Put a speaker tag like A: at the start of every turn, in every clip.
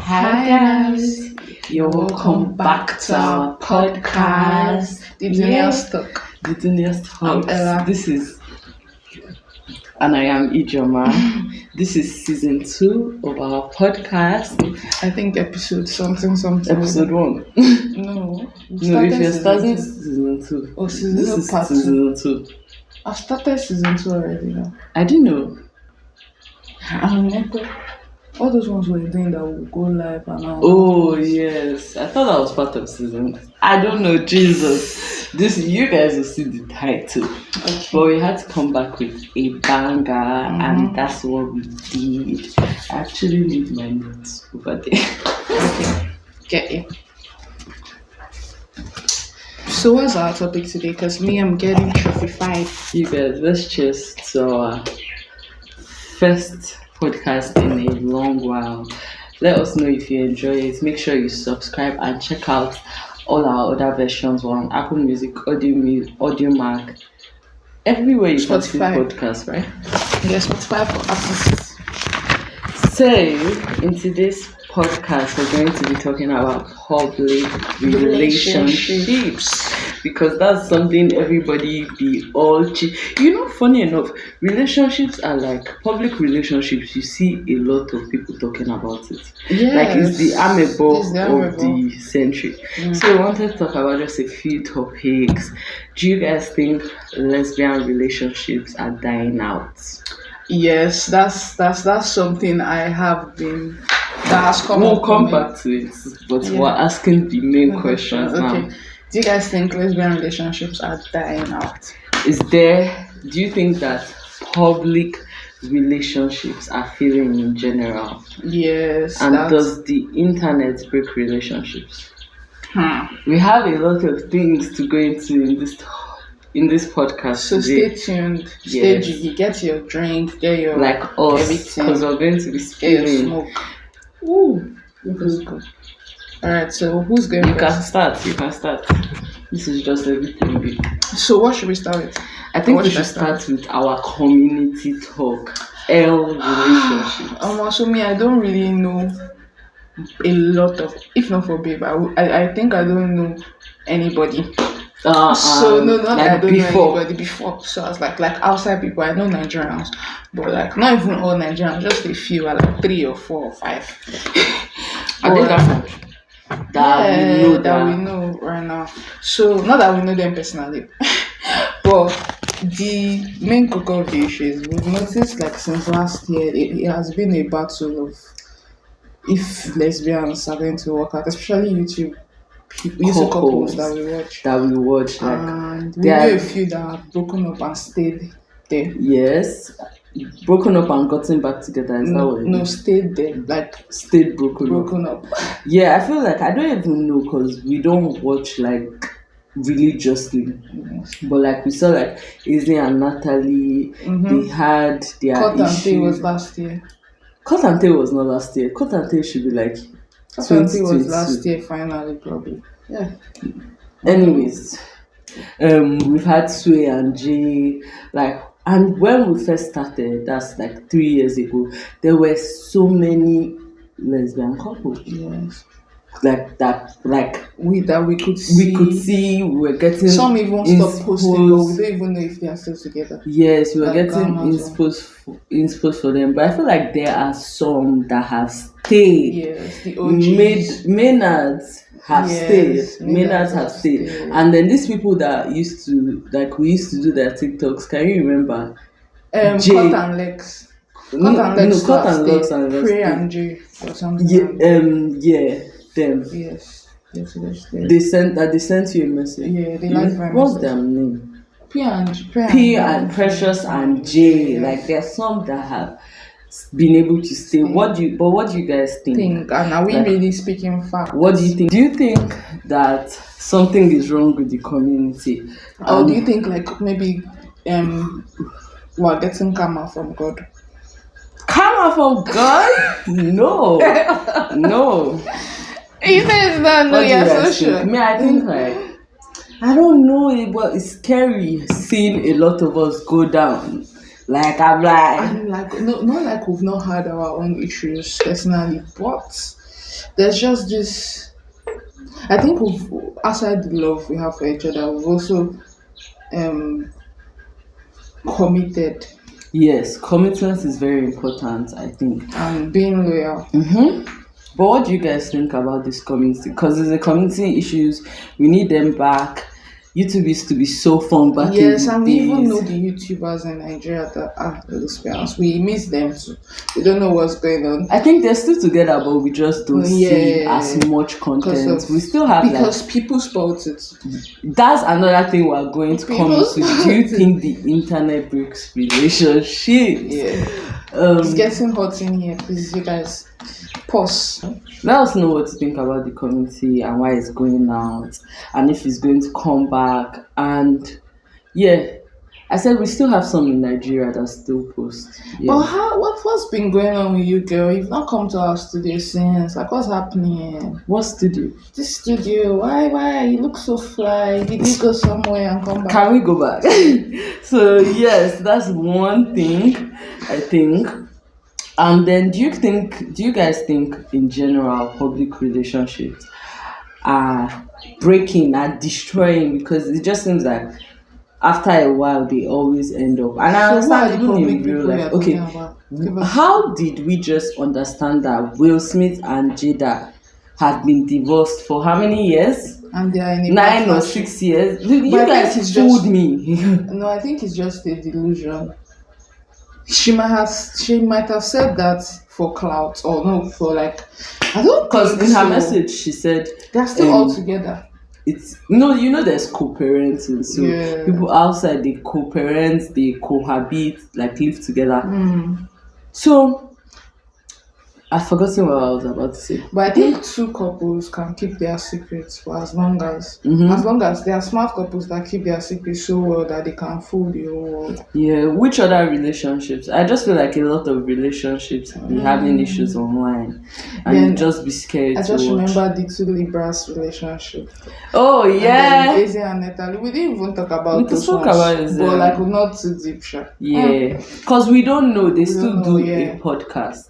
A: Hi guys, you're welcome back to our podcast.
B: The Junior's Talk.
A: The Junior's Talk.
B: Ella.
A: This is, and I am Ijoma. This is season 2 of our podcast.
B: I think episode something.
A: Episode 1.
B: No,
A: If you're starting season 2.
B: Oh, season
A: this
B: 2
A: is
B: part 2.
A: season 2.
B: I've started season 2 already now.
A: I didn't know.
B: All those ones we're doing that will go live and all.
A: Oh yes, I thought that was part of season. I don't know, Jesus. You guys will see the title.
B: Okay.
A: But we had to come back with a banger, and that's what we did. I actually leave my notes over there.
B: Okay, get it. So what's our topic today? Because me, I'm getting trophified.
A: You guys, let's cheers to our first podcast in a long while. Let us know if you enjoy it. Make sure you subscribe and check out all our other versions on Apple Music, Audio Mac, everywhere you can see podcasts, right?
B: Yes, Spotify for artists.
A: So, in today's podcast, we're going to be talking about public relationships because that's something everybody be all funny enough, relationships are like public relationships. You see a lot of people talking about it.
B: Yes.
A: Like it's the amebo of
B: amebo.
A: the century. So we wanted to talk about just a few topics. Do you guys think lesbian relationships are dying out?
B: Yes, that's something I have been that has come
A: We'll
B: up.
A: come back to it, but we're asking the main questions now.
B: Okay. Do you guys think lesbian relationships are dying out?
A: Do you think that public relationships are failing in general?
B: Yes.
A: And does the internet break relationships? We have a lot of things to go into in this podcast.
B: So
A: today.
B: stay tuned. Stay jiggy. Get your drink. Get your
A: like us,
B: everything.
A: because we're going to be
B: Get your
A: spilling.
B: smoke. Ooh, feels good. Alright, so who's going
A: You
B: first?
A: You can start. This is just everything big.
B: So what should we start with?
A: I think we should start with our community talk. Relationships.
B: So me, I don't really know a lot of, if not for babe, I think I don't know anybody. So no, not like I don't know anybody before. So I was like outside people, I know Nigerians, but like not even all Nigerians, just a few, like 3 or 4 or 5.
A: Are they that much?
B: That we know right now. So not that we know them personally, but the main core of the issue is we've noticed like since last year it has been a battle of if lesbians are going to work out, especially YouTube. We used to couples that we watch. And we know a few that have broken up and stayed there.
A: Yes. Broken up and gotten back together. Is that what it is?
B: Stayed there. Like
A: stayed broken up. Yeah, I feel like I don't even know because we don't watch like religiously. Yes. But like we saw like Izzy and Natalie, they had their
B: Cut and
A: issue.
B: Tay was last year.
A: Cut and Tay was not last year. Cut and Tay should be like
B: Cut and Tay was last year finally probably. Yeah.
A: Anyways, we've had Sway and Jay, and when we first started, that's like 3 years ago, there were so many lesbian couples.
B: Yes.
A: We could see, we were getting
B: some even stopped posting, but we don't even know if they are still together.
A: Yes, we were getting inspo for them, but I feel like there are some that have stayed.
B: Yes, the OGs.
A: Maynards have stayed. Maynards have stayed. And then these people that we used to do their TikToks, can you remember?
B: Cut and Lex. Cut and Lex and Pray and Jay or something.
A: Them.
B: Yes.
A: They sent you a message.
B: Yeah, they like my
A: what's
B: message.
A: their name?
B: P and
A: Precious and Jay. Like there are some that have been able to stay. What do you guys think?
B: And are we really speaking facts?
A: What do you think? Do you think that something is wrong with the community?
B: Or do you think like maybe we're getting karma from God?
A: Karma from God? No.
B: You said that no, you're so sure.
A: I think like I don't know, but it's scary seeing a lot of us go down. Like
B: I'm like, not like we've not had our own issues personally, but there's just this. I think we've outside the love we have for each other, we've also um committed
A: Yes, commitment is very important, I think.
B: and being loyal.
A: But what do you guys think about this community? Because there's a community issues, we need them back. YouTube used to be so fun back in
B: Yes,
A: the
B: and we even know
A: days.
B: the YouTubers in Nigeria that are lesbians. We miss them too. We don't know what's going on.
A: I think they're still together, but we just don't see as much content. We still have
B: because people spout it.
A: that's another thing we're going to come
B: People
A: to. Do you think the internet breaks relationships?
B: Yeah. It's getting hot in here. Please, you guys, pause.
A: Let us know what you think about the community and why it's going out and if it's going to come back. And yeah, I said we still have some in Nigeria that still post.
B: But
A: Yeah.
B: what's been going on with you, girl? You've not come to our studio since. Like, what's happening?
A: What studio?
B: This studio, why? You look so fly. Did you go somewhere and come back?
A: Can we go back? So yes, that's one thing I think. And then do you guys think in general public relationships are breaking, are destroying? Because it just seems like after a while they always end up. And I
B: So what are
A: understand
B: the
A: even
B: public
A: in real
B: people
A: life.
B: you're
A: Okay,
B: talking about? Give us-
A: how did we just understand that Will Smith and Jada had been divorced for how many years?
B: And they are in a
A: 9 or
B: partnership.
A: 6 years. You
B: But I
A: guys
B: think it's
A: fooled
B: just-
A: me.
B: No, I think it's just a delusion. She might have said that for clout or no for like I don't
A: Because
B: think
A: in her
B: so.
A: message she said
B: They're still
A: um,
B: all together.
A: it's there's co-parenting, so
B: Yeah.
A: people outside they co-parent, they cohabit, like live together.
B: Mm.
A: So I've forgotten what I was about to say.
B: But I think two couples can keep their secrets for as long as they are smart couples that keep their secrets so well that they can fool the whole world.
A: Yeah, which other relationships? I just feel like a lot of relationships be having issues online, and
B: Then
A: you just be scared
B: I
A: to
B: just
A: watch.
B: remember the two Libras relationship.
A: Oh
B: And
A: yeah,
B: then Izzy and Natalie. We didn't even talk about
A: We
B: those
A: spoke
B: ones,
A: about it,
B: but like we're not too deep, sure.
A: yeah, because we don't know. They still
B: don't know,
A: do
B: yeah.
A: a podcast.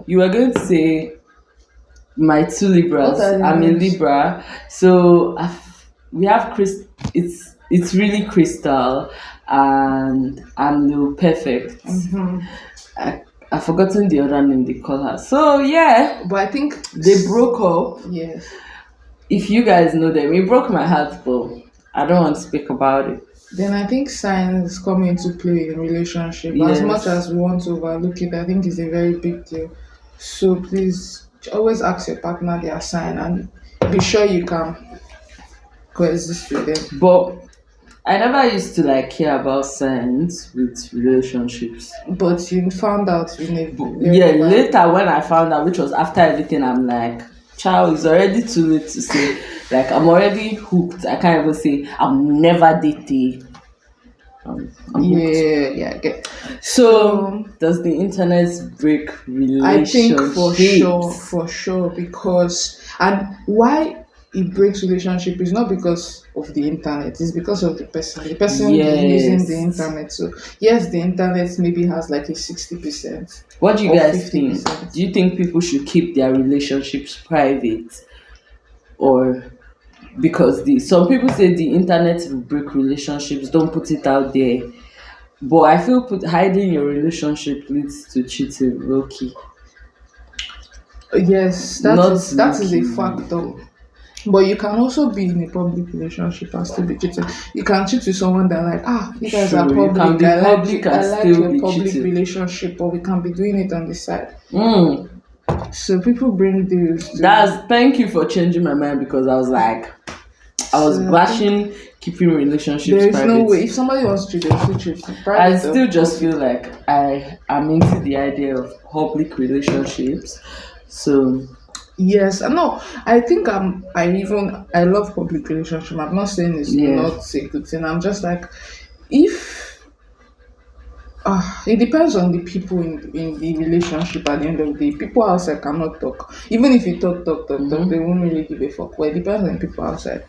A: You were going to say my two Libras.
B: What are the
A: I'm a
B: names?
A: Libra, so we have Chris. It's really Crystal, and I'm Lil Perfect. I've forgotten the other name they call her. So yeah,
B: But I think
A: they broke up.
B: Yes.
A: If you guys know them, it broke my heart, but I don't want to speak about it.
B: Then I think signs come into play in relationship. As
A: Yes.
B: much as we want to overlook it, I think it's a very big deal. So please always ask your partner their sign and be sure you can coexist with them.
A: But I never used to like care about signs with relationships.
B: But you found out in a
A: Yeah, later when I found out, which was after everything, I'm like, child, it's already too late to say. Like, I'm already hooked. I can't even say I'm never dating. I'm hooked.
B: Yeah, I get.
A: So, does the internet break
B: I think
A: relationships?
B: for sure, because and why it breaks relationship is not because of the internet, it's because of the person. The person is using the internet. So yes, the internet maybe has like a 60%.
A: What do you
B: or
A: guys think?
B: 50%.
A: Do you think people should keep their relationships private, or because some people say the internet will break relationships, don't put it out there, but I feel hiding your relationship leads to cheating, low key.
B: Yes,
A: Not
B: that is a
A: looking
B: factor. But you can also be in a public relationship and still be cheating. You can cheat with someone that you guys are
A: True, you
B: public.
A: can be
B: I
A: public and
B: like
A: still
B: your
A: be
B: public
A: cheating.
B: relationship, but we can be doing it on the side.
A: Mm.
B: So people bring deals.
A: Thank you for changing my mind, because I was like, I was bashing keeping relationships
B: There is
A: private.
B: no way. If somebody wants to, they still cheat.
A: I
B: Private
A: still
B: or
A: just
B: public.
A: feel like I am into the idea of public relationships. So
B: Yes, no. I think I love public relationship. I'm not saying it's not a good thing. I'm just like, if it depends on the people in the relationship. At the end of the day, people outside cannot talk. Even if you talk, they won't really give a fuck. Well, it depends on the people outside.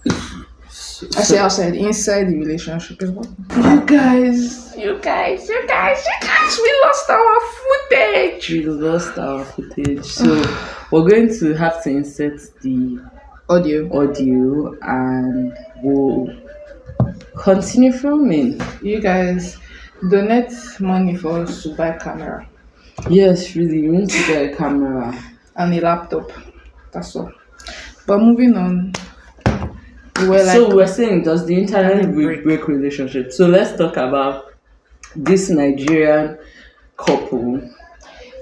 B: I say outside, inside the relationship. You guys, we lost our footage.
A: we lost our footage. So We're going to have to insert the
B: Audio.
A: audio and we'll continue filming.
B: You guys donate money for us to buy camera
A: Yes, really, we need to get a camera.
B: and a laptop. That's all. But moving on,
A: So we're saying, does the internet
B: break.
A: break relationships? So let's talk about this Nigerian couple,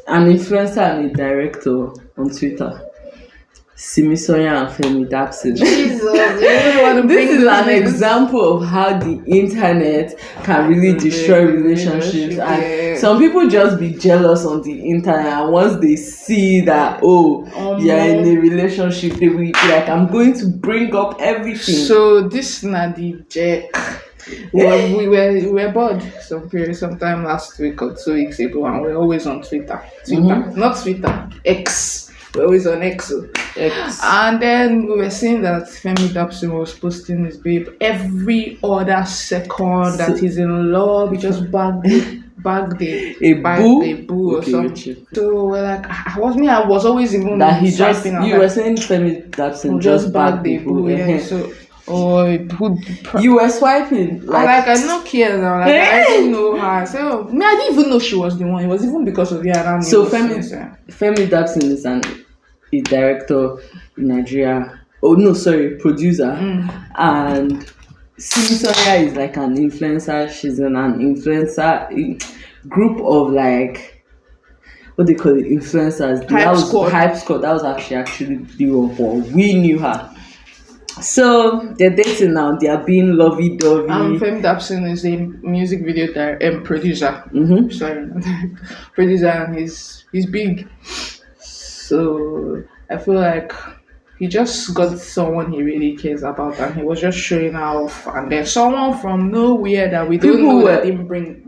A: an influencer and a director on Twitter. Simisoya and Femi Dapsin.
B: Jesus, this
A: is an example of how the internet can really destroy relationships, and some people just be jealous on the internet, and once they see that you're in a relationship, they will be like, I'm going to bring up everything.
B: So this na the jack. Well, we were bored sometime last week or 2 weeks ago, and we're always on Twitter. Not Twitter, X. We're always on X. And then we were seeing that Femi Dapsin was posting his babe every other second that he's in love. He just bagged a boo or something. So we're like, I was always even
A: that he just. You were saying Femi Dapsin just bagged the boo.
B: Yeah. So.
A: You were swiping
B: I don't care now. I didn't know her. So I didn't even know she was the one. It was even because of her.
A: So Femi Dapsin is a director in Nigeria. Oh no, sorry, producer. And Simisoya is like an influencer. She's in an influencer group of like, what they call it, influencers. Hype Squad. That was actually the one, but we knew her. So they're dating now. They are being lovey-dovey.
B: Femi Dapsin is a music video producer. Sorry, producer, and he's big. So I feel like he just got someone he really cares about, and he was just showing off. And then someone from nowhere that we don't know that didn't bring.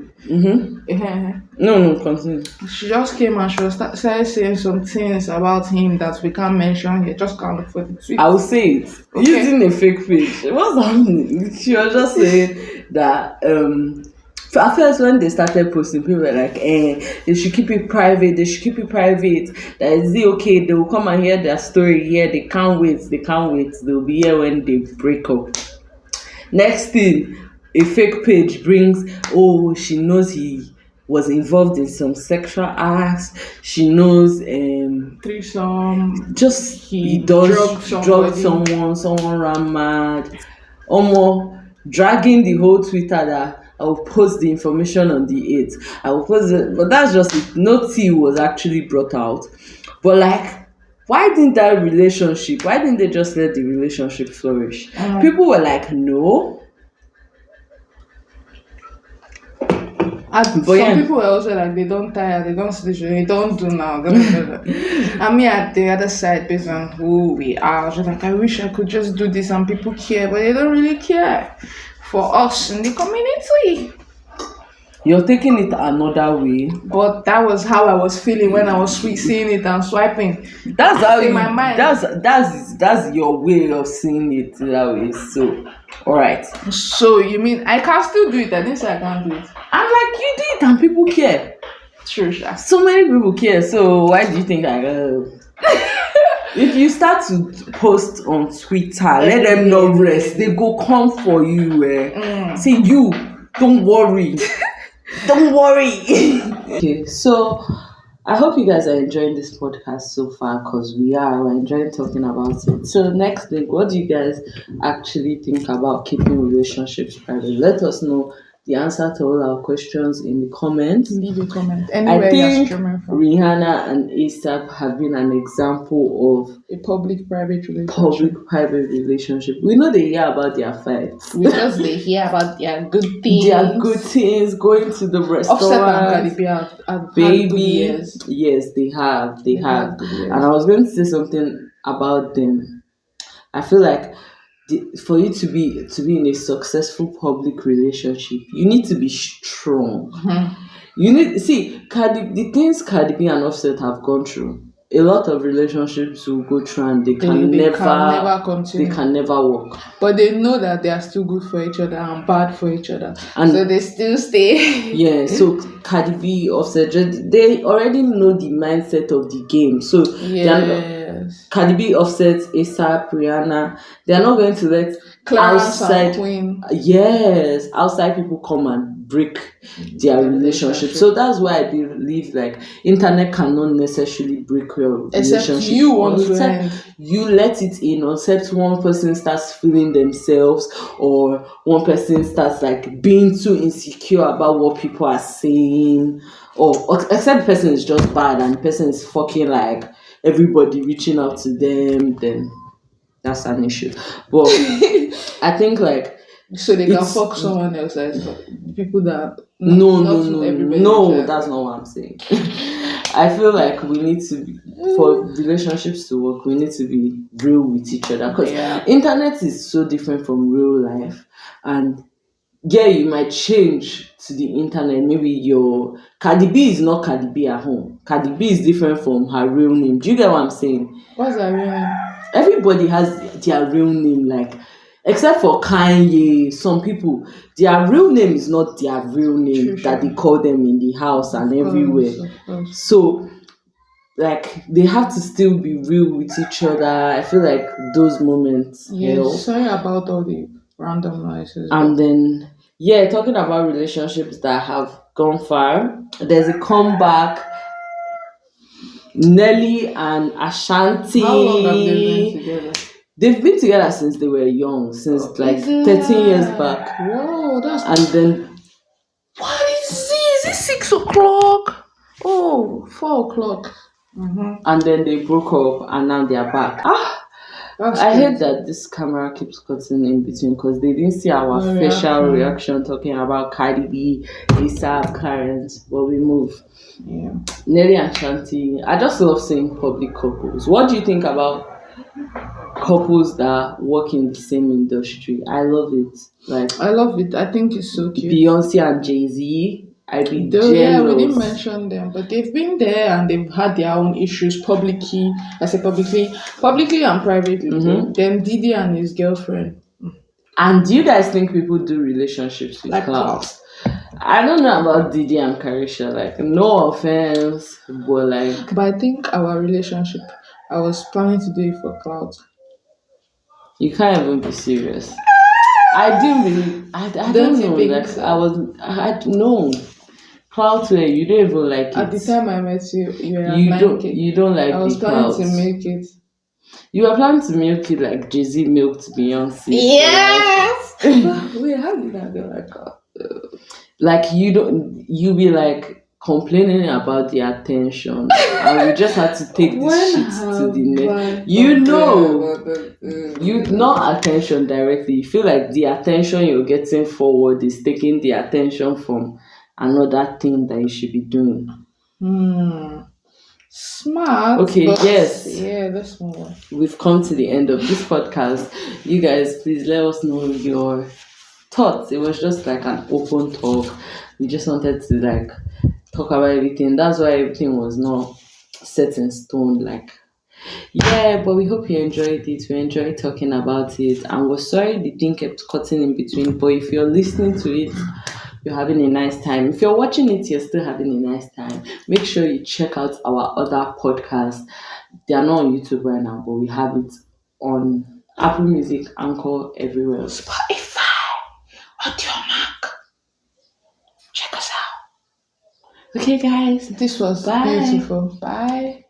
A: No, continue.
B: She just came and she was started saying some things about him that we can't mention here. Just can't look for the tweet.
A: I will say it. Okay. Using a fake page. What's happening? She was just saying that at first when they started posting, people were like, they should keep it private. That is it okay? They will come and hear their story here. They can't wait. They'll be here when they break up. Next thing, a fake page brings, she knows he was involved in some sexual acts. She knows
B: threesome.
A: Just he drugged someone ran mad. Dragging the whole Twitter that I will post the information on the 8th. I will post it, but that's just it. No tea was actually brought out. But like, why didn't they just let the relationship flourish? People were like, no.
B: Some people were also like, they don't tire, they don't sleep, they don't do now. I mean, at the other side, based on who we are, I was just like, I wish I could just do this and people care, but they don't really care for us in the community.
A: You're taking it another way.
B: But that was how I was feeling when I was seeing it and swiping.
A: That's how in my mind. That's your way of seeing it that way. So, alright.
B: So you mean I can still do it? I didn't say I can't do it.
A: I'm like, you do it and people care.
B: True.
A: So many people care. So why do you think I if you start to post on Twitter, let them know rest. They go come for you. Say you, don't worry. Don't worry. Okay, so I hope you guys are enjoying this podcast so far, because we're enjoying talking about it. So next thing, what do you guys actually think about keeping relationships private? Let us know the answer to all our questions in the comments.
B: Leave a comment. Anywhere
A: I think
B: you're streaming from.
A: Rihanna and ASAP have been an example of
B: a public-private relationship.
A: We know they hear about their fights.
B: They hear about their good things.
A: Going to the restaurant.
B: Offset and Cardi have
A: baby. Yes, they have. And I was going to say something about them. I feel like for you to be in a successful public relationship, you need to be strong. You need the things Cardi B and Offset have gone through. a lot of relationships will go through and
B: They can never
A: they
B: continue.
A: can never work.
B: But they know that they are still good for each other and bad for each other.
A: And
B: so they still stay.
A: yeah, so Cardi B, Offset, they already know the mindset of the game. So
B: Yes.
A: Cardi B, Offset, ASAP, Rihanna, they are not going to let
B: Clarence and Queen.
A: Yes, outside people come and break their relationship. So that's why I believe like internet cannot necessarily break your
B: Except
A: relationship.
B: you want to end.
A: You let it in, except one person starts feeling themselves, or one person starts like being too insecure about what people are saying, or except the person is just bad and the person is fucking like everybody reaching out to them, then that's an issue. But I think like
B: so they can fuck someone else, like people that
A: no,
B: everybody
A: that's not what I'm saying. I feel like we need to be, for relationships to work, we need to be real with each other, because internet is so different from real life. And yeah, you might change to the internet. Maybe your Cardi B is not Cardi B at home. Cardi B is different from her real name. Do you get what I'm saying?
B: What's her real name?
A: Everybody has their real name, like except for Kanye. Some people, their real name is not their real name that they call them in the house and everywhere. So like they have to still be real with each other. I feel like those moments help.
B: Sorry about all the random noises.
A: And then talking about relationships that have gone far, there's a comeback. Nelly and Ashanti.
B: How long have they been together?
A: They've been together since they were young, since like 13 years back.
B: Whoa, that's.
A: And then
B: what is this? Is it 6 o'clock? Oh, 4 o'clock.
A: And then they broke up and now they are back. I hate that this camera keeps cutting in between because they didn't see our facial reaction talking about Cardi B, ASAP, Clarence, but we move.
B: Yeah.
A: Nelly and Shanti. I just love seeing public couples. What do you think about couples that work in the same industry? I love it. I love
B: it. I think it's so cute.
A: Beyonce and Jay-Z. I'd be jealous.
B: Yeah, we didn't mention them, but they've been there and they've had their own issues publicly. I say publicly and privately. Then Diddy and his girlfriend.
A: And do you guys think people do relationships with clout? I don't know about Diddy and Carisha. Like, no offense, but like.
B: But I think our relationship, I was planning to do it for clout.
A: You can't even be serious. I didn't really. I don't know. Like so? I don't know. Clout where you don't even like it.
B: At the time I met you,
A: you don't like.
B: I was planning to milk it.
A: You were planning to milk it like Jay-Z milked Beyonce.
B: Yes. Wait, how did that go?
A: Like you be like complaining about the attention, and we just had to take this shit to the next. Not attention directly. You feel like the attention you're getting forward is taking the attention from another thing that you should be doing.
B: Smart.
A: Okay, yes.
B: Yeah, let's move on.
A: We've come to the end of this podcast. You guys, please let us know your thoughts. It was just like an open talk. We just wanted to like talk about everything. That's why everything was not set in stone. Like, but we hope you enjoyed it. We enjoyed talking about it, and we're sorry the thing kept cutting in between. But if you're listening to it, you're having a nice time. If you're watching it, you're still having a nice time. Make sure you check out our other podcasts. They are not on YouTube right now, but we have it on Apple Music, Anchor, everywhere.
B: Spotify. Audiomack. Check us out.
A: Okay, guys.
B: This was beautiful. Bye.